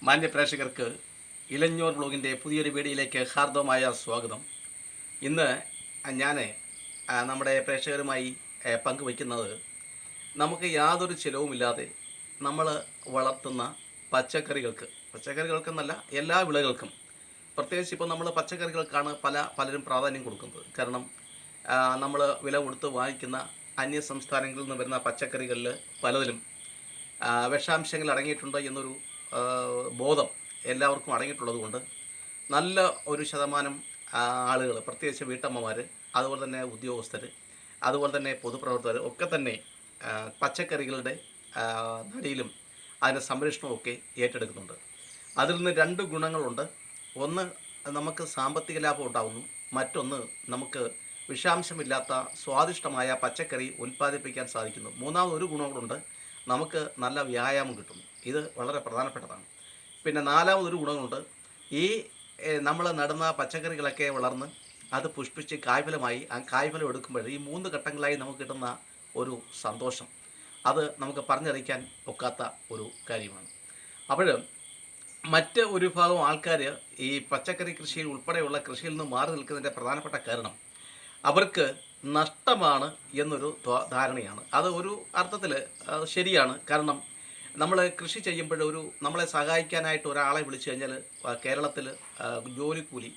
മാന്യ പ്രേക്ഷകർക്ക് ഇലഞ്ഞൂർ ബ്ലോഗിൻ്റെ പുതിയൊരു വീഡിയോയിലേക്ക് ഹാർദവമായ സ്വാഗതം. ഇന്ന് ഞാൻ നമ്മുടെ പ്രേക്ഷകരുമായി പങ്കുവയ്ക്കുന്നത് നമുക്ക് യാതൊരു ചിലവുമില്ലാതെ നമ്മൾ വളർത്തുന്ന പച്ചക്കറികൾക്കെന്നല്ല എല്ലാ വിളകൾക്കും, പ്രത്യേകിച്ച് ഇപ്പോൾ നമ്മൾ പച്ചക്കറികൾക്കാണ് പലരും പ്രാധാന്യം കൊടുക്കുന്നത്. കാരണം നമ്മൾ വില കൊടുത്ത് വാങ്ങിക്കുന്ന അന്യ സംസ്ഥാനങ്ങളിൽ നിന്ന് വരുന്ന പച്ചക്കറികളിൽ പലതിലും വിഷാംശങ്ങൾ അടങ്ങിയിട്ടുണ്ട് എന്നൊരു ബോധം എല്ലാവർക്കും അടങ്ങിയിട്ടുള്ളത് കൊണ്ട് നല്ല ഒരു ശതമാനം ആളുകൾ, പ്രത്യേകിച്ച് വീട്ടമ്മമാർ, അതുപോലെ തന്നെ ഉദ്യോഗസ്ഥർ, അതുപോലെ തന്നെ പൊതുപ്രവർത്തകർ ഒക്കെ തന്നെ പച്ചക്കറികളുടെ നടിയിലും അതിൻ്റെ സംരക്ഷണവും ഒക്കെ ഏറ്റെടുക്കുന്നുണ്ട്. അതിൽ നിന്ന് രണ്ട് ഗുണങ്ങളുണ്ട്. ഒന്ന്, നമുക്ക് സാമ്പത്തിക ലാഭം ഉണ്ടാകുന്നു. മറ്റൊന്ന്, നമുക്ക് വിഷാംശമില്ലാത്ത സ്വാദിഷ്ടമായ പച്ചക്കറി ഉൽപ്പാദിപ്പിക്കാൻ സാധിക്കുന്നു. മൂന്നാമതൊരു ഗുണം കൂടുണ്ട്, നമുക്ക് നല്ല വ്യായാമം കിട്ടുന്നു. ഇത് വളരെ പ്രധാനപ്പെട്ടതാണ്. പിന്നെ നാലാമതൊരു ഗുണമുണ്ട്. ഈ നമ്മൾ നടുന്ന പച്ചക്കറികളൊക്കെ വളർന്ന് അത് പുഷ്പിച്ച് കായ്ഫലമായി ആ കായ്ഫലം എടുക്കുമ്പോൾ ഈ 3 ഘട്ടങ്ങളായി നമുക്ക് കിട്ടുന്ന ഒരു സന്തോഷം, അത് നമുക്ക് പറഞ്ഞറിയിക്കാൻ ഒക്കാത്ത ഒരു കാര്യമാണ്. അപ്പോൾ മറ്റ് ഒരു വിഭാഗം ആൾക്കാർ ഈ പച്ചക്കറി കൃഷിയിൽ ഉൾപ്പെടെയുള്ള കൃഷിയിൽ നിന്ന് മാറി നിൽക്കുന്നതിൻ്റെ പ്രധാനപ്പെട്ട കാരണം അവർക്ക് നഷ്ടമാണ് എന്നൊരു ധാരണയാണ്. അത് ഒരു അർത്ഥത്തിൽ ശരിയാണ്. കാരണം നമ്മൾ കൃഷി ചെയ്യുമ്പോൾ നമ്മളെ സഹായിക്കാനായിട്ട് ഒരാളെ വിളിച്ചു കഴിഞ്ഞാൽ കേരളത്തിൽ ജോലിക്കൂലി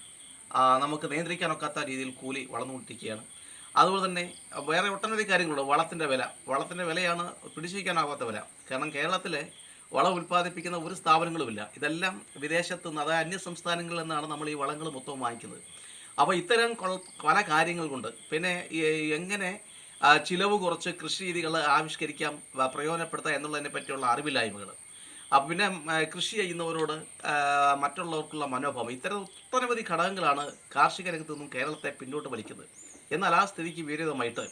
നമുക്ക് നിയന്ത്രിക്കാനൊക്കാത്ത രീതിയിൽ കൂലി വളർന്നുകൊണ്ടിരിക്കുകയാണ്. അതുപോലെ തന്നെ വേറെ ഒട്ടനവധി കാര്യങ്ങളുണ്ട്. വളത്തിൻ്റെ വിലയാണ് പിടിച്ചിരിക്കാനാവാത്ത വില. കാരണം കേരളത്തിലെ വളം ഉൽപ്പാദിപ്പിക്കുന്ന ഒരു സ്ഥാപനങ്ങളുമില്ല. ഇതെല്ലാം വിദേശത്ത് നിന്ന്, അതായത് അന്യ സംസ്ഥാനങ്ങളിൽ നിന്നാണ് നമ്മൾ ഈ വളങ്ങൾ മൊത്തം വാങ്ങിക്കുന്നത്. അപ്പോൾ ഇത്തരം പല കാര്യങ്ങൾ കൊണ്ട് പിന്നെ എങ്ങനെ ചിലവ് കുറച്ച് കൃഷി രീതികൾ ആവിഷ്കരിക്കാം, പ്രയോജനപ്പെടുത്താം എന്നുള്ളതിനെ പറ്റിയുള്ള അറിവില്ലായ്മകൾ, പിന്നെ കൃഷി ചെയ്യുന്നവരോട് മറ്റുള്ളവർക്കുള്ള മനോഭാവം, ഇത്തരം ഒട്ടനവധി ഘടകങ്ങളാണ് കാർഷിക രംഗത്തു നിന്നും കേരളത്തെ പിന്നോട്ട് വലിക്കുന്നത്. എന്നാൽ ആ സ്ഥിതിക്ക് വിപരീതമായിട്ട്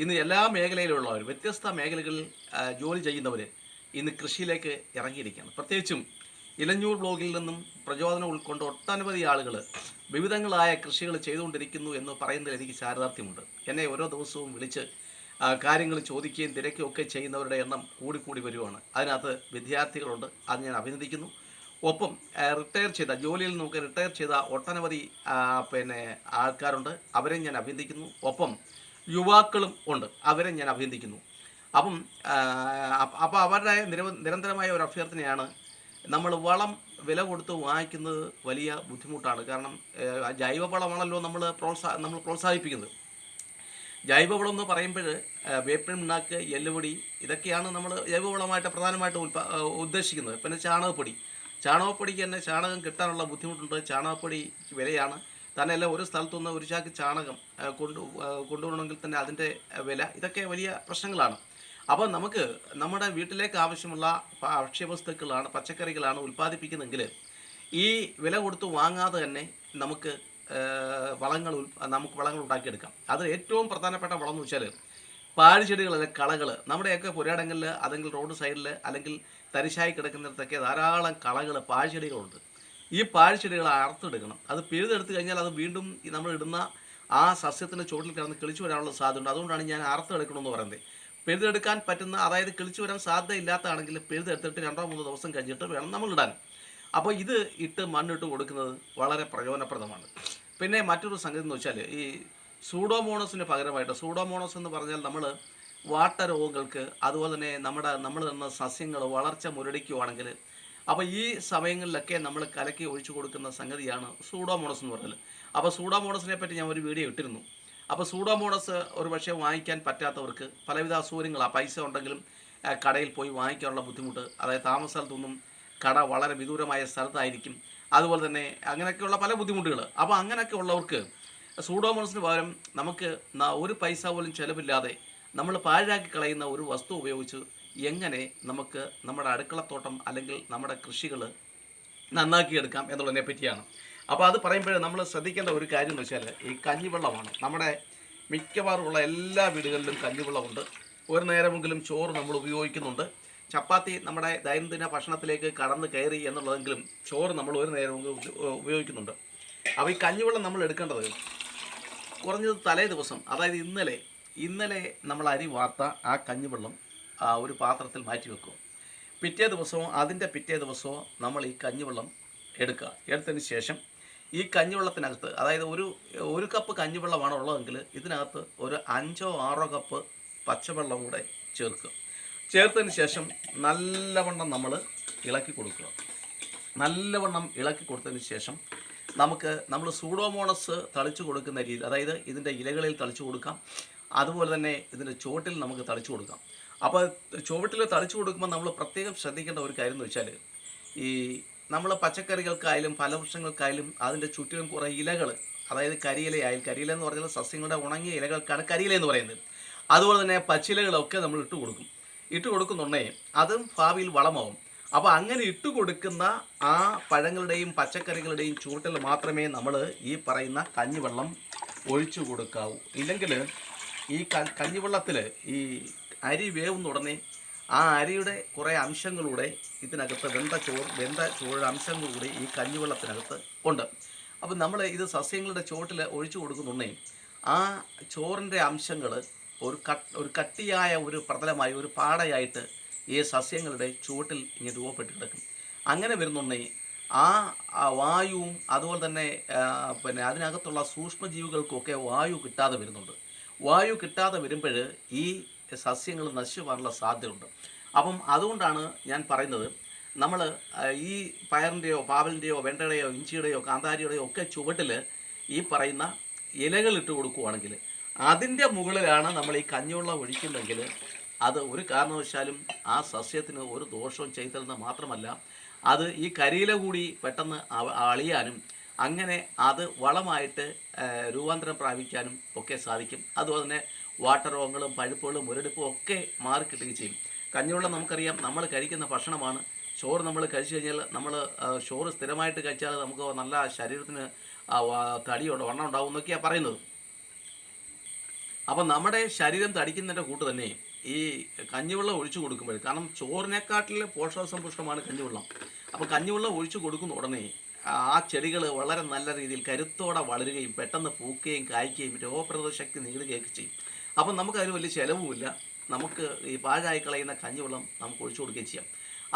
ഇന്ന് എല്ലാ മേഖലയിലുള്ളവർ, വ്യത്യസ്ത മേഖലകളിൽ ജോലി ചെയ്യുന്നവർ ഇന്ന് കൃഷിയിലേക്ക് ഇറങ്ങിയിരിക്കുകയാണ്. പ്രത്യേകിച്ചും ഇലഞ്ഞൂർ ബ്ലോഗിൽ നിന്നും പ്രചോദനം ഉൾക്കൊണ്ട് ഒട്ടനവധി ആളുകൾ വിവിധങ്ങളായ കൃഷികൾ ചെയ്തുകൊണ്ടിരിക്കുന്നു എന്ന് പറയുന്നതിൽ എനിക്ക് ചാരിതാർത്ഥ്യമുണ്ട്. എന്നെ ഓരോ ദിവസവും വിളിച്ച് കാര്യങ്ങൾ ചോദിക്കുകയും തിരക്കുകയും ഒക്കെ ചെയ്യുന്നവരുടെ എണ്ണം കൂടിക്കൂടി വരുവാണ്. അതിനകത്ത് വിദ്യാർത്ഥികളുണ്ട്, അത് ഞാൻ അഭിനന്ദിക്കുന്നു. ഒപ്പം ജോലിയിൽ നിന്നൊക്കെ റിട്ടയർ ചെയ്ത ഒട്ടനവധി ആൾക്കാരുണ്ട്, അവരെയും ഞാൻ അഭിനന്ദിക്കുന്നു. ഒപ്പം യുവാക്കളും ഉണ്ട്, അവരെ ഞാൻ അഭിനന്ദിക്കുന്നു. അപ്പം അവരുടെ നിരന്തരമായ ഒരു അഭ്യർത്ഥനയാണ്, നമ്മൾ വളം വില കൊടുത്ത് വാങ്ങിക്കുന്നത് വലിയ ബുദ്ധിമുട്ടാണ്. കാരണം ജൈവവളമാണല്ലോ നമ്മൾ പ്രോത്സാഹിപ്പിക്കുന്നത്. ജൈവവളം എന്ന് പറയുമ്പോൾ വേപ്പിൻ പിണ്ണാക്ക്, എല്ലുപൊടി, ഇതൊക്കെയാണ് നമ്മൾ ജൈവവളമായിട്ട് പ്രധാനമായിട്ട് ഉദ്ദേശിക്കുന്നത്. പിന്നെ ചാണകപ്പൊടിക്ക് തന്നെ ചാണകം കിട്ടാനുള്ള ബുദ്ധിമുട്ടുണ്ട്. ചാണകപ്പൊടി വിലയാണ്. തന്നെയല്ല, ഒരു സ്ഥലത്തുനിന്ന് ഒരു ചാക്ക് ചാണകം കൊണ്ടുവരണമെങ്കിൽ തന്നെ അതിൻ്റെ വില, ഇതൊക്കെ വലിയ പ്രശ്നങ്ങളാണ്. അപ്പോൾ നമുക്ക് നമ്മുടെ വീട്ടിലേക്ക് ആവശ്യമുള്ള ഭക്ഷ്യവസ്തുക്കളാണ്, പച്ചക്കറികളാണ് ഉൽപ്പാദിപ്പിക്കുന്നതെങ്കിൽ ഈ വില കൊടുത്ത് വാങ്ങാതെ തന്നെ നമുക്ക് വളങ്ങൾ ഉണ്ടാക്കിയെടുക്കാം. അത് ഏറ്റവും പ്രധാനപ്പെട്ട വളം എന്ന് വെച്ചാൽ പാഴ്ചെടികൾ, കളകൾ. നമ്മുടെയൊക്കെ പുരയിടങ്ങളിൽ, അല്ലെങ്കിൽ റോഡ് സൈഡിൽ, അല്ലെങ്കിൽ തരിശായി കിടക്കുന്നിടത്തൊക്കെ ധാരാളം കളകൾ, പാഴ്ചെടികളുണ്ട്. ഈ പാഴ്ചെടികൾ അറുത്തെടുക്കണം. അത് പിഴുതെടുത്ത് കഴിഞ്ഞാൽ അത് വീണ്ടും നമ്മൾ ഇടുന്ന ആ സസ്യത്തിൻ്റെ ചുവട്ടിൽ കിടന്ന് കിളിച്ചു വരാനുള്ള സാധ്യതയുണ്ട്. അതുകൊണ്ടാണ് ഞാൻ അറുത്തെടുക്കണമെന്ന് പറയുന്നത്. പിഴുതെടുക്കാൻ പറ്റുന്ന, അതായത് കിളിച്ചു വരാൻ സാധ്യതയില്ലാത്തതാണെങ്കിൽ പിഴുതെടുത്തിട്ട് 2-3 ദിവസം കഴിഞ്ഞിട്ട് വേണം നമ്മൾ ഇടാൻ. അപ്പോൾ ഇത് ഇട്ട് മണ്ണിട്ട് കൊടുക്കുന്നത് വളരെ പ്രയോജനപ്രദമാണ്. പിന്നെ മറ്റൊരു സംഗതി എന്ന് വെച്ചാൽ, ഈ സൂഡോമോണസിന് പകരമായിട്ട്, സൂഡോമോണസ് എന്ന് പറഞ്ഞാൽ നമ്മൾ വാട്ടരോഗങ്ങൾക്ക്, അതുപോലെ തന്നെ നമ്മൾ തന്ന സസ്യങ്ങൾ വളർച്ച മുരടിക്കുവാണെങ്കിൽ, അപ്പോൾ ഈ സമയങ്ങളിലൊക്കെ നമ്മൾ കലക്കി ഒഴിച്ചു കൊടുക്കുന്ന സംഗതിയാണ് സൂഡോമോണസ് എന്ന് പറഞ്ഞാൽ. അപ്പോൾ സൂഡോമോണസിനെ പറ്റി ഞാൻ ഒരു വീഡിയോ ഇട്ടിരുന്നു. അപ്പോൾ സൂഡോമോണസ് ഒരു പക്ഷേ വാങ്ങിക്കാൻ പറ്റാത്തവർക്ക് പലവിധ അസൗകര്യങ്ങളാണ്. പൈസ ഉണ്ടെങ്കിലും കടയിൽ പോയി വാങ്ങിക്കാനുള്ള ബുദ്ധിമുട്ട്, അതായത് താമസ സ്ഥലത്തൊന്നും കട വളരെ വിദൂരമായ സ്ഥലത്തായിരിക്കും, അതുപോലെ തന്നെ അങ്ങനെയൊക്കെയുള്ള പല ബുദ്ധിമുട്ടുകൾ. അപ്പോൾ അങ്ങനെയൊക്കെ ഉള്ളവർക്ക് സൂഡോമോണസിന് പകരം നമുക്ക് ഒരു പൈസ പോലും ചിലവില്ലാതെ നമ്മൾ പാഴാക്കി കളയുന്ന ഒരു വസ്തു ഉപയോഗിച്ച് എങ്ങനെ നമുക്ക് നമ്മുടെ അടുക്കളത്തോട്ടം അല്ലെങ്കിൽ നമ്മുടെ കൃഷികൾ നന്നാക്കിയെടുക്കാം എന്നുള്ളതിനെ പറ്റിയാണ്. അപ്പോൾ അത് പറയുമ്പോൾ നമ്മൾ ശ്രദ്ധിക്കേണ്ട ഒരു കാര്യം എന്ന് വെച്ചാൽ ഈ കഞ്ഞിവെള്ളമാണ്. നമ്മുടെ മിക്കവാറുമുള്ള എല്ലാ വീടുകളിലും കഞ്ഞിവെള്ളമുണ്ട്. ഒരു നേരമെങ്കിലും ചോറ് നമ്മൾ ഉപയോഗിക്കുന്നുണ്ട്. ചപ്പാത്തി നമ്മുടെ ദൈനംദിന ഭക്ഷണത്തിലേക്ക് കടന്ന് കയറി എന്നുള്ളതെങ്കിലും ചോറ് നമ്മൾ ഒരു നേരം ഉപയോഗിക്കുന്നുണ്ട്. അപ്പോൾ ഈ കഞ്ഞിവെള്ളം നമ്മൾ എടുക്കേണ്ടത് കുറഞ്ഞത് തലേ ദിവസം, അതായത് ഇന്നലെ നമ്മൾ അരി വാർത്ത ആ കഞ്ഞിവെള്ളം ഒരു പാത്രത്തിൽ മാറ്റി വെക്കും. പിറ്റേ ദിവസവും അതിൻ്റെ പിറ്റേ ദിവസവും നമ്മൾ ഈ കഞ്ഞിവെള്ളം എടുക്കുക. എടുത്തതിന് ശേഷം ഈ കഞ്ഞിവെള്ളത്തിനകത്ത്, അതായത് ഒരു കപ്പ് കഞ്ഞിവെള്ളമാണ് ഉള്ളതെങ്കിൽ ഇതിനകത്ത് ഒരു 5-6 കപ്പ് പച്ചവെള്ളം കൂടെ ചേർക്കുക. ചേർത്തതിന് ശേഷം നല്ലവണ്ണം ഇളക്കി കൊടുക്കുക. നല്ലവണ്ണം ഇളക്കി കൊടുത്തതിന് ശേഷം നമ്മൾ സൂഡോമോണസ് തളിച്ചു കൊടുക്കുന്ന രീതി, അതായത് ഇതിൻ്റെ ഇലകളിൽ തളിച്ചു കൊടുക്കാം, അതുപോലെ തന്നെ ഇതിൻ്റെ ചുവട്ടിൽ നമുക്ക് തളിച്ചു കൊടുക്കാം. അപ്പോൾ ചുവട്ടിൽ തളിച്ചു കൊടുക്കുമ്പോൾ നമ്മൾ പ്രത്യേകം ശ്രദ്ധിക്കേണ്ട ഒരു കാര്യം എന്ന് വെച്ചാൽ, ഈ നമ്മൾ പച്ചക്കറികൾക്കായാലും ഫലവൃക്ഷങ്ങൾക്കായാലും അതിൻ്റെ ചുറ്റിലും കുറേ ഇലകൾ, അതായത് കരിയില എന്ന് പറഞ്ഞാൽ സസ്യങ്ങളുടെ ഉണങ്ങിയ ഇലകൾക്കാണ് കരിയില എന്ന് പറയുന്നത്. അതുപോലെ തന്നെ പച്ചിലകളൊക്കെ നമ്മൾ ഇട്ട് കൊടുക്കുന്നുണ്ടെങ്കിൽ അതും ഭാവിയിൽ വളമാവും. അപ്പോൾ അങ്ങനെ ഇട്ട് കൊടുക്കുന്ന ആ പഴങ്ങളുടെയും പച്ചക്കറികളുടെയും ചുവട്ടിൽ മാത്രമേ നമ്മൾ ഈ പറയുന്ന കഞ്ഞിവെള്ളം ഒഴിച്ചു കൊടുക്കാവൂ. ഇല്ലെങ്കിൽ ഈ കഞ്ഞിവെള്ളത്തിൽ ഈ അരി വേവുന്ന ഉടനെ ആ അരിയുടെ കുറേ അംശങ്ങളുടെ ഇതിനകത്ത് വെന്ത ചോറ് അംശങ്ങളുടെ ഈ കഞ്ഞിവെള്ളത്തിനകത്ത് ഉണ്ട്. അപ്പം നമ്മൾ ഇത് സസ്യങ്ങളുടെ ചുവട്ടിൽ ഒഴിച്ചു കൊടുക്കുന്നുണ്ടെങ്കിൽ ആ ചോറിൻ്റെ അംശങ്ങൾ ഒരു കട്ടിയായ ഒരു പ്രതലമായി, ഒരു പാടയായിട്ട് ഈ സസ്യങ്ങളുടെ ചുവട്ടിൽ ഇങ്ങനെ രൂപപ്പെട്ട് കിടക്കും. അങ്ങനെ വരുന്നുണ്ടെങ്കിൽ ആ വായുവും അതുപോലെ തന്നെ അതിനകത്തുള്ള സൂക്ഷ്മജീവികൾക്കൊക്കെ വായു കിട്ടാതെ വരുന്നുണ്ട്. വായു കിട്ടാതെ വരുമ്പോൾ ഈ സസ്യങ്ങൾ നശിച്ചു പോകാനുള്ള സാധ്യതയുണ്ട്. അപ്പം അതുകൊണ്ടാണ് ഞാൻ പറയുന്നത്, നമ്മൾ ഈ പയറിൻ്റെയോ പാവലിൻ്റെയോ വെണ്ടയുടെയോ ഇഞ്ചിയുടെയോ കാന്താരിയുടെയോ ഒക്കെ ചുവട്ടിൽ ഈ പറയുന്ന ഇലകൾ ഇട്ട് കൊടുക്കുകയാണെങ്കിൽ അതിൻ്റെ മുകളിലാണ് നമ്മൾ ഈ കഞ്ഞിവെള്ളം ഒഴിക്കുന്നെങ്കിൽ അത് ഒരു കാരണവശാലും ആ സസ്യത്തിന് ഒരു ദോഷവും ചെയ്തതെന്ന് മാത്രമല്ല, അത് ഈ കരിയില കൂടി പെട്ടെന്ന് അളിയാനും അങ്ങനെ അത് വളമായിട്ട് രൂപാന്തരം പ്രാപിക്കാനും ഒക്കെ സാധിക്കും. അതുപോലെ തന്നെ വാട്ടരോഗങ്ങളും പഴുപ്പുകളും മുരടിപ്പും ഒക്കെ മാറിക്കിട്ടുകയും ചെയ്യും. കഞ്ഞിവെള്ളം നമുക്കറിയാം, നമ്മൾ കഴിക്കുന്ന ഭക്ഷണമാണ്. ചോറ് നമ്മൾ കഴിച്ചു കഴിഞ്ഞാൽ, ചോറ് സ്ഥിരമായിട്ട് കഴിച്ചാൽ നമുക്ക് നല്ല ശരീരത്തിന് തടിയുണ്ട്, വണ്ണം ഉണ്ടാവും എന്നൊക്കെയാണ് പറയുന്നത്. അപ്പം നമ്മുടെ ശരീരം തടിക്കുന്നതിൻ്റെ കൂട്ട് തന്നെ ഈ കഞ്ഞിവെള്ളം ഒഴിച്ചു കൊടുക്കുമ്പോൾ, കാരണം ചോറിനെക്കാട്ടിൽ പോഷകസമ്പുഷ്ടമാണ് കഞ്ഞിവെള്ളം. അപ്പോൾ കഞ്ഞിവെള്ളം ഒഴിച്ചു കൊടുക്കുന്ന ഉടനെ ആ ചെടികൾ വളരെ നല്ല രീതിയിൽ കരുത്തോടെ വളരുകയും പെട്ടെന്ന് പൂക്കുകയും കായ്ക്കുകയും രോഗപ്രതിരോധ ശക്തി നേടുകയൊക്കെ ചെയ്യും. അപ്പം നമുക്കതിന് വലിയ ചിലവുമില്ല. നമുക്ക് ഈ പാഴായി കളയുന്ന കഞ്ഞിവെള്ളം നമുക്ക് ഒഴിച്ചു കൊടുക്കുകയും ചെയ്യാം.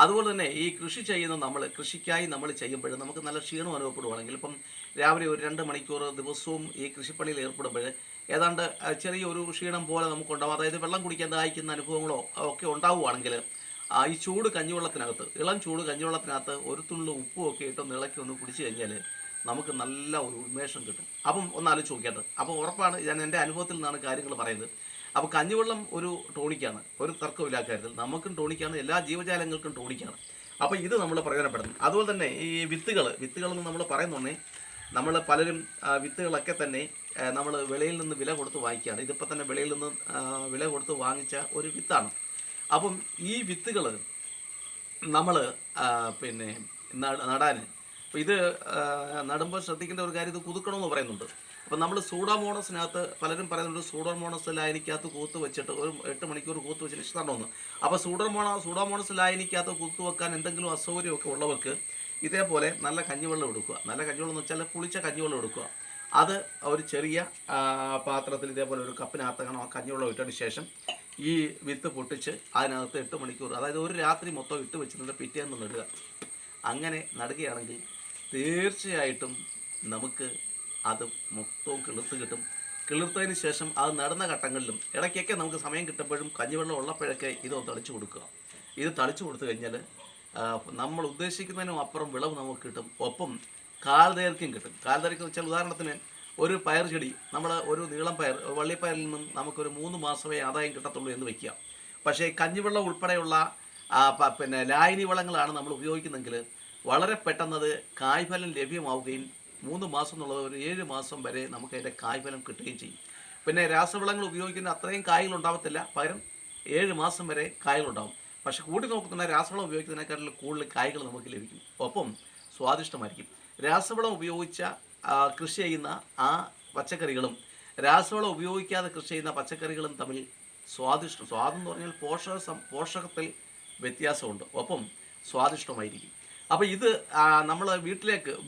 അതുപോലെ തന്നെ ഈ കൃഷി ചെയ്യുന്ന കൃഷിക്കായി നമ്മൾ ചെയ്യുമ്പോൾ നമുക്ക് നല്ല ക്ഷീണം അനുഭവപ്പെടുവാണെങ്കിൽ, ഇപ്പം രാവിലെ ഒരു 2 മണിക്കൂർ ദിവസവും ഈ കൃഷിപ്പണിയിൽ ഏർപ്പെടുമ്പോൾ ഏതാണ്ട് ചെറിയൊരു ക്ഷീണം പോലെ നമുക്കുണ്ടാവും. അതായത് വെള്ളം കുടിക്കാൻ ദാഹിക്കുന്ന അനുഭവങ്ങളോ ഒക്കെ ഉണ്ടാവുകയാണെങ്കിൽ ഈ ചൂട് കഞ്ഞിവെള്ളത്തിനകത്ത്, ഇളം ചൂട് കഞ്ഞിവെള്ളത്തിനകത്ത് ഒരു തുള്ളി ഉപ്പും ഒക്കെ ഇട്ടൊന്ന് ഇളക്കി ഒന്ന് കുടിച്ചു കഴിഞ്ഞാൽ നമുക്ക് നല്ല ഒരു ഉന്മേഷം കിട്ടും. അപ്പം ഒന്ന് ആലോചിച്ച് നോക്കിയിട്ട്, അപ്പം ഉറപ്പാണ്, ഞാൻ എൻ്റെ അനുഭവത്തിൽ നിന്നാണ് കാര്യങ്ങൾ പറയുന്നത്. അപ്പോൾ കഞ്ഞിവെള്ളം ഒരു ടോണിക്കാണ്, ഒരു തർക്കമില്ലാത്ത കാര്യത്തിൽ. നമുക്കും ടോണിക്കാണ്, എല്ലാ ജീവജാലങ്ങൾക്കും ടോണിക്കാണ്. അപ്പോൾ ഇത് നമ്മൾ പ്രയോജനപ്പെടുന്നു. അതുപോലെ തന്നെ ഈ വിത്തുകളെന്ന് നമ്മൾ പറയുന്നുണ്ടെങ്കിൽ, നമ്മൾ പലരും വിത്തുകളൊക്കെ തന്നെ നമ്മൾ വെളിയിൽ നിന്ന് വില കൊടുത്ത് വാങ്ങിക്കുകയാണ്. ഇതിപ്പോൾ തന്നെ വെളിയിൽ നിന്ന് വില കൊടുത്ത് വാങ്ങിച്ച ഒരു വിത്താണ്. അപ്പം ഈ വിത്തുകൾ നമ്മൾ നടാൻ, അപ്പോൾ ഇത് നടുമ്പോൾ ശ്രദ്ധിക്കേണ്ട ഒരു കാര്യം, ഇത് കുതുക്കണമെന്ന് പറയുന്നുണ്ട്. അപ്പം നമ്മൾ സൂഡോമോണസിനകത്ത് പലരും പറയുന്നുണ്ട്, സൂഡോമോണസ് ലായനിക്കകത്ത് കൂത്ത് വെച്ചിട്ട് ഒരു 8 മണിക്കൂർ കൂത്ത് വെച്ചിട്ട് ഇഷ്ടമാണെന്ന്. അപ്പോൾ സൂഡോമോണസ് ലായനിക്കകത്ത് കൂത്ത് വെക്കാൻ എന്തെങ്കിലും അസൗകര്യമൊക്കെ ഉള്ളവർക്ക് ഇതേപോലെ നല്ല കഞ്ഞിവെള്ളം എടുക്കുക. നല്ല കഞ്ഞിവെള്ളം എന്ന് വെച്ചാൽ പുളിച്ച കഞ്ഞിവെള്ളം എടുക്കുക. അത് ഒരു ചെറിയ പാത്രത്തിൽ ഇതേപോലെ ഒരു കപ്പിനകത്ത് കഞ്ഞിവെള്ളം ഇട്ടതിന് ശേഷം ഈ വിത്ത് പൊട്ടിച്ച് അതിനകത്ത് 8 മണിക്കൂർ, അതായത് ഒരു രാത്രി മൊത്തം ഇട്ട് വെച്ചിട്ട് പിറ്റേന്ന് നടുക. അങ്ങനെ നടുകയാണെങ്കിൽ തീർച്ചയായിട്ടും നമുക്ക് അത് മൊത്തവും കിളിർത്ത് കിട്ടും. കിളിർത്തതിന് ശേഷം അത് നടുന്ന ഘട്ടങ്ങളിലും ഇടയ്ക്കൊക്കെ നമുക്ക് സമയം കിട്ടുമ്പോഴും കഞ്ഞിവെള്ളം ഉള്ളപ്പോഴൊക്കെ ഇതൊന്ന് തളിച്ചു കൊടുക്കുക. ഇത് തളിച്ചു കൊടുത്തു കഴിഞ്ഞാൽ നമ്മൾ ഉദ്ദേശിക്കുന്നതിനും അപ്പുറം വിളവ് നമുക്ക് കിട്ടും. ഒപ്പം കാൽദൈർഘ്യം കിട്ടും. കാൽദൈർഘ്യം എന്ന് വെച്ചാൽ, ഉദാഹരണത്തിന് ഒരു പയർ ചെടി, നമ്മൾ ഒരു നീളം പയർ, വള്ളിപ്പയറിൽ നിന്നും നമുക്കൊരു 3 മാസമേ ആദായം കിട്ടത്തുള്ളൂ എന്ന് വയ്ക്കുക. പക്ഷേ കഞ്ഞിവെള്ളം ഉൾപ്പെടെയുള്ള ലായനി വളങ്ങളാണ് നമ്മൾ ഉപയോഗിക്കുന്നതെങ്കിൽ വളരെ പെട്ടെന്നത് കായ്ഫലം ലഭ്യമാവുകയും 3 മാസം എന്നുള്ളത് ഒരു 7 മാസം വരെ നമുക്ക് അതിൻ്റെ കായ്ഫലം കിട്ടുകയും ചെയ്യും. പിന്നെ രാസവളങ്ങൾ ഉപയോഗിക്കുന്ന അത്രയും കായ്കൾ ഉണ്ടാവത്തില്ല, പകരം 7 മാസം വരെ കായ്കളുണ്ടാവും. പക്ഷെ കൂടി നോക്കുന്ന രാസവളം ഉപയോഗിക്കുന്നതിനേക്കാളും കൂടുതൽ കായ്കൾ നമുക്ക് ലഭിക്കും. ഒപ്പം സ്വാദിഷ്ടമായിരിക്കും. രാസവളം ഉപയോഗിച്ച കൃഷി ചെയ്യുന്ന ആ പച്ചക്കറികളും രാസവളം ഉപയോഗിക്കാതെ കൃഷി ചെയ്യുന്ന പച്ചക്കറികളും തമ്മിൽ സ്വാദെന്ന് പറഞ്ഞാൽ പോഷകത്തിൽ വ്യത്യാസമുണ്ട്. ഒപ്പം സ്വാദിഷ്ടമായിരിക്കും. അപ്പോൾ ഇത് നമ്മൾ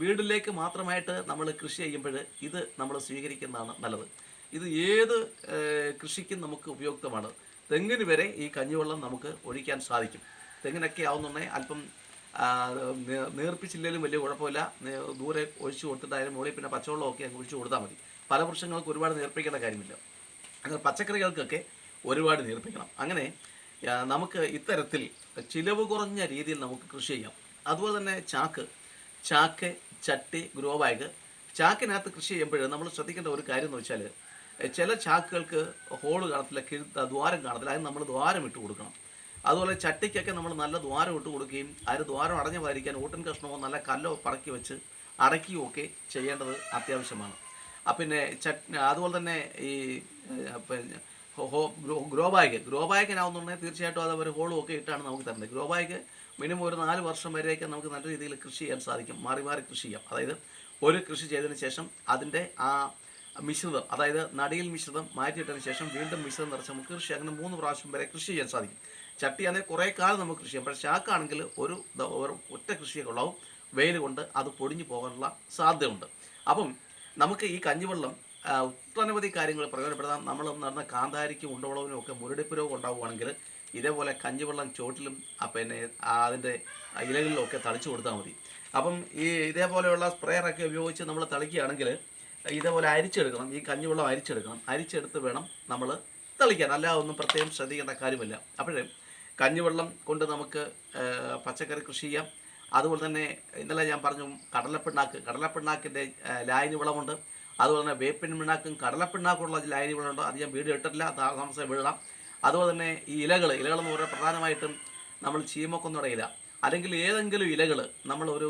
വീട്ടിലേക്ക് മാത്രമായിട്ട് നമ്മൾ കൃഷി ചെയ്യുമ്പോൾ ഇത് നമ്മൾ സ്വീകരിക്കുന്നതാണ് നല്ലത്. ഇത് ഏത് കൃഷിക്കും നമുക്ക് ഉപയുക്തമാണ്. തെങ്ങിന് വരെ ഈ കഞ്ഞിവെള്ളം നമുക്ക് ഒഴിക്കാൻ സാധിക്കും. തെങ്ങിനൊക്കെ ആവുന്നുണ്ടെങ്കിൽ അല്പം നേർപ്പിച്ചില്ലെങ്കിലും വലിയ കുഴപ്പമില്ല. ദൂരെ ഒഴിച്ചു കൊടുത്തിട്ടായാലും മുകളിൽ പിന്നെ പച്ചവെള്ളമൊക്കെ അങ്ങ് ഒഴിച്ചു കൊടുത്താൽ മതി. പല വൃക്ഷങ്ങൾക്ക് ഒരുപാട് നേർപ്പിക്കേണ്ട കാര്യമില്ല. അങ്ങനെ പച്ചക്കറികൾക്കൊക്കെ ഒരുപാട് നേർപ്പിക്കണം. അങ്ങനെ നമുക്ക് ഇത്തരത്തിൽ ചിലവ് കുറഞ്ഞ രീതിയിൽ നമുക്ക് കൃഷി ചെയ്യാം. അതുപോലെ തന്നെ ചാക്ക്, ചട്ടി, ഗ്രോ ബാഗ്. ചാക്കിനകത്ത് കൃഷി ചെയ്യുമ്പോൾ നമ്മൾ ശ്രദ്ധിക്കേണ്ട ഒരു കാര്യം എന്ന് വെച്ചാൽ, ചില ചാക്കുകൾക്ക് ഹോള് കാണത്തില്ല, ദ്വാരം കാണത്തില്ല. അതിന് നമ്മൾ ദ്വാരം ഇട്ട് കൊടുക്കണം. അതുപോലെ ചട്ടിക്കൊക്കെ നമ്മൾ നല്ല ദ്വാരം ഇട്ട് കൊടുക്കുകയും അതിന് ദ്വാരം അടഞ്ഞു പോയിരിക്കാൻ ഓട്ടൻ കഷ്ണമോ നല്ല കല്ലോ പറക്കി വെച്ച് അടയ്ക്കുകയോ ഒക്കെ ചെയ്യേണ്ടത് അത്യാവശ്യമാണ്. പിന്നെ അതുപോലെ തന്നെ ഈ ഗ്രോ ബാഗിനാവുന്നുണ്ടെങ്കിൽ തീർച്ചയായിട്ടും അത് ഒരു ഹോളും ഒക്കെ ഇട്ടാണ് നമുക്ക് തരുന്നത്. ഗ്രോ ബാഗ് മിനിമം ഒരു 4 വർഷം വരെയൊക്കെ നമുക്ക് നല്ല രീതിയിൽ കൃഷി ചെയ്യാൻ സാധിക്കും. മാറി മാറി കൃഷി ചെയ്യാം. അതായത് ഒരു കൃഷി ചെയ്തതിന് ശേഷം അതിൻ്റെ ആ മിശ്രിതം, അതായത് നടിയിൽ മിശ്രിതം മാറ്റിയിട്ടതിന് ശേഷം വീണ്ടും മിശ്രിതം നിറച്ച് നമുക്ക് കൃഷി അങ്ങനെ 3 പ്രാവശ്യം വരെ കൃഷി ചെയ്യാൻ സാധിക്കും. ചട്ടിയാണെങ്കിൽ കുറേ കാലം നമുക്ക് കൃഷി ചെയ്യാം. പക്ഷേ ചാക്കാണെങ്കിൽ ഒരു ഒറ്റ കൃഷിയൊക്കെ ഉള്ളാവും. വെയിൽ കൊണ്ട് അത് പൊടിഞ്ഞു പോകാനുള്ള സാധ്യതയുണ്ട്. അപ്പം നമുക്ക് ഈ കഞ്ഞിവെള്ളം ഒട്ടനവധി കാര്യങ്ങൾ പ്രയോജനപ്പെടുത്താം. നമ്മൾ നടന്ന കാന്താരിക്കും ഉണ്ടവളവിനും ഒക്കെ മുരടിപ്പ് രോഗം ഉണ്ടാവുകയാണെങ്കിൽ ഇതേപോലെ കഞ്ഞിവെള്ളം ചോട്ടിലും പിന്നെ അതിൻ്റെ ഇലകളിലും ഒക്കെ തളിച്ചു കൊടുത്താൽ മതി. അപ്പം ഇതേപോലെയുള്ള സ്പ്രെയറൊക്കെ ഉപയോഗിച്ച് നമ്മൾ തളിക്കുകയാണെങ്കിൽ ഇതേപോലെ അരിച്ചെടുക്കണം. ഈ കഞ്ഞിവെള്ളം അരിച്ചെടുത്ത് വേണം നമ്മൾ തളിക്കാൻ. അല്ല ഒന്നും പ്രത്യേകം ശ്രദ്ധിക്കേണ്ട കാര്യമില്ല. അപ്പോഴേ കഞ്ഞിവെള്ളം കൊണ്ട് നമുക്ക് പച്ചക്കറി കൃഷി ചെയ്യാം. അതുപോലെ തന്നെ ഇന്നലെ ഞാൻ പറഞ്ഞു കടലപ്പിണ്ണാക്കിൻ്റെ ലായനി വളമുണ്ട്. അതുപോലെ തന്നെ വേപ്പിൻ പിണ്ണാക്കും കടലപ്പിണ്ണാക്കുള്ള ലായനി വളമുണ്ട്. അത് ഞാൻ വീഡിയോ ഇട്ടിട്ടില്ല, താമസം വീഴാം. അതുപോലെ തന്നെ ഈ ഇലകളെന്ന് പറഞ്ഞാൽ പ്രധാനമായിട്ടും നമ്മൾ ചീമക്കൊന്നയുടെ ഇല അല്ലെങ്കിൽ ഏതെങ്കിലും ഇലകൾ നമ്മൾ ഒരു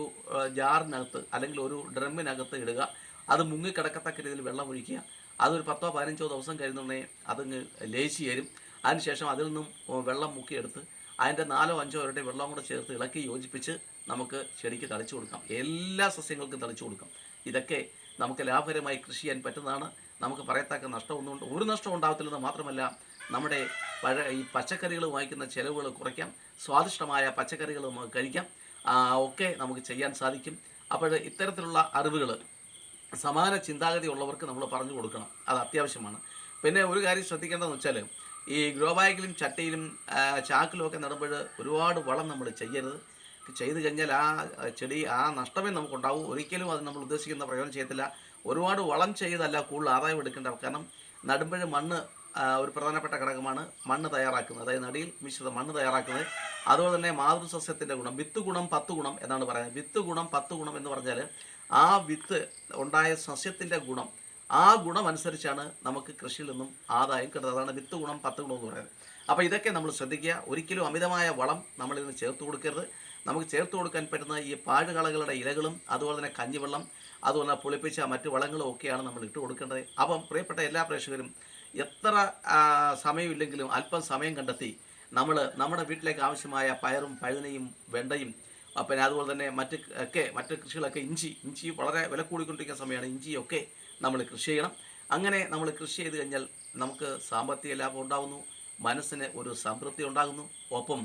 ജാറിനകത്ത് അല്ലെങ്കിൽ ഒരു ഡ്രമ്മിനകത്ത് ഇടുക. അത് മുങ്ങിക്കിടക്കത്തക്ക രീതിയിൽ വെള്ളം ഒഴിക്കുക. അതൊരു 10-15 ദിവസം കഴിയുന്നുണ്ടെങ്കിൽ അതങ്ങ് ലയിച്ച് ചേരും. അതിനുശേഷം അതിൽ നിന്നും വെള്ളം മുക്കിയെടുത്ത് അതിൻ്റെ 4-5 ഇരട്ടി വെള്ളം കൂടെ ചേർത്ത് ഇളക്കി യോജിപ്പിച്ച് നമുക്ക് ചെടിക്ക് തളിച്ചു കൊടുക്കാം. എല്ലാ സസ്യങ്ങൾക്കും തളിച്ചു കൊടുക്കാം. ഇതൊക്കെ നമുക്ക് ലാഭകരമായി കൃഷി ചെയ്യാൻ പറ്റുന്നതാണ്. നമുക്ക് പറയത്തക്ക നഷ്ടമൊന്നും ഒരു നഷ്ടം ഉണ്ടാകത്തില്ലെന്ന് മാത്രമല്ല, നമ്മുടെ ഈ പച്ചക്കറികൾ വാങ്ങിക്കുന്ന ചിലവുകൾ കുറയ്ക്കാം. സ്വാദിഷ്ടമായ പച്ചക്കറികൾ നമുക്ക് കഴിക്കാം. ഒക്കെ നമുക്ക് ചെയ്യാൻ സാധിക്കും. അപ്പോൾ ഇത്തരത്തിലുള്ള അറിവുകൾ സമാന ചിന്താഗതി ഉള്ളവർക്ക് നമ്മൾ പറഞ്ഞു കൊടുക്കണം. അത് അത്യാവശ്യമാണ്. പിന്നെ ഒരു കാര്യം ശ്രദ്ധിക്കേണ്ടതെന്ന് വെച്ചാൽ, ഈ ഗ്രോ ബാഗിലും ചട്ടിയിലും ചാക്കിലും ഒക്കെ നടുമ്പോൾ ഒരുപാട് വളം നമ്മൾ ചെയ്ത് കഴിഞ്ഞാൽ ആ ചെടി നഷ്ടമേ നമുക്കുണ്ടാവും. ഒരിക്കലും അത് നമ്മൾ ഉദ്ദേശിക്കുന്ന പ്രയോജനം ചെയ്യത്തില്ല. ഒരുപാട് വളം ചെയ്തല്ല കൂടുതൽ ആദായം എടുക്കേണ്ട. കാരണം നടുമ്പോൾ മണ്ണ് ഒരു പ്രധാനപ്പെട്ട ഘടകമാണ്. മണ്ണ് തയ്യാറാക്കുന്നത്, അതായത് നടിയിൽ മിശ്രിത മണ്ണ് തയ്യാറാക്കുന്നത്. അതുപോലെ തന്നെ മാതൃസസ്യത്തിൻ്റെ ഗുണം, വിത്ത് ഗുണം 10 ഗുണം എന്നാണ് പറയുന്നത്. വിത്ത് ഗുണം 10 ഗുണം എന്ന് പറഞ്ഞാൽ ആ വിത്ത് ഉണ്ടായ സസ്യത്തിൻ്റെ ഗുണം, ആ ഗുണം അനുസരിച്ചാണ് നമുക്ക് കൃഷിയിൽ നിന്നും ആദായം കിട്ടുന്നത്. അതാണ് വിത്ത് ഗുണം 10 ഗുണം എന്ന് പറയുന്നത്. അപ്പോൾ ഇതൊക്കെ നമ്മൾ ശ്രദ്ധിക്കുക. ഒരിക്കലും അമിതമായ വളം നമ്മളിതിന് ചേർത്ത് കൊടുക്കരുത്. നമുക്ക് ചേർത്ത് കൊടുക്കാൻ പറ്റുന്ന ഈ പാഴുകളകളുടെ ഇലകളും അതുപോലെ തന്നെ കഞ്ഞിവെള്ളം, അതുപോലെ തന്നെ പുളിപ്പിച്ച മറ്റു വളങ്ങളും ഒക്കെയാണ് നമ്മൾ ഇട്ട് കൊടുക്കേണ്ടത്. അപ്പം പ്രിയപ്പെട്ട എല്ലാ പ്രേക്ഷകരും, എത്ര സമയമില്ലെങ്കിലും അല്പം സമയം കണ്ടെത്തി നമ്മുടെ വീട്ടിലേക്ക് ആവശ്യമായ പയറും പഴുതനയും വെണ്ടയും പിന്നെ അതുപോലെ തന്നെ മറ്റ് കൃഷികളൊക്കെ ഇഞ്ചി വളരെ വില കൂടിക്കൊണ്ടിരിക്കുന്ന സമയമാണ്. ഇഞ്ചിയൊക്കെ നമ്മൾ കൃഷി ചെയ്യണം. അങ്ങനെ നമ്മൾ കൃഷി ചെയ്ത് കഴിഞ്ഞാൽ നമുക്ക് സാമ്പത്തിക ലാഭം ഉണ്ടാകുന്നു, മനസ്സിന് ഒരു സംതൃപ്തി ഉണ്ടാകുന്നു, ഒപ്പം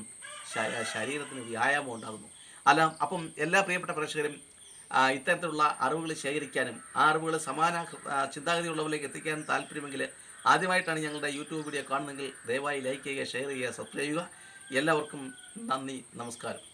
ശരീരത്തിന് വ്യായാമം ഉണ്ടാകുന്നു. അപ്പം എല്ലാ പ്രിയപ്പെട്ട പ്രേക്ഷകരും ഇത്തരത്തിലുള്ള അറിവുകൾ ശേഖരിക്കാനും ആ അറിവുകൾ സമാന ചിന്താഗതിയുള്ളവരിലേക്ക് എത്തിക്കാനും താല്പര്യമെങ്കിൽ ആദ്യമായിട്ടാണ് ഞങ്ങളുടെ യൂട്യൂബ് വീഡിയോ കാണുന്നതെങ്കിൽ ദയവായി ലൈക്ക് ചെയ്യുക, ഷെയർ ചെയ്യുക, സബ്സ്ക്രൈബ് ചെയ്യുക. എല്ലാവർക്കും നന്ദി, നമസ്കാരം.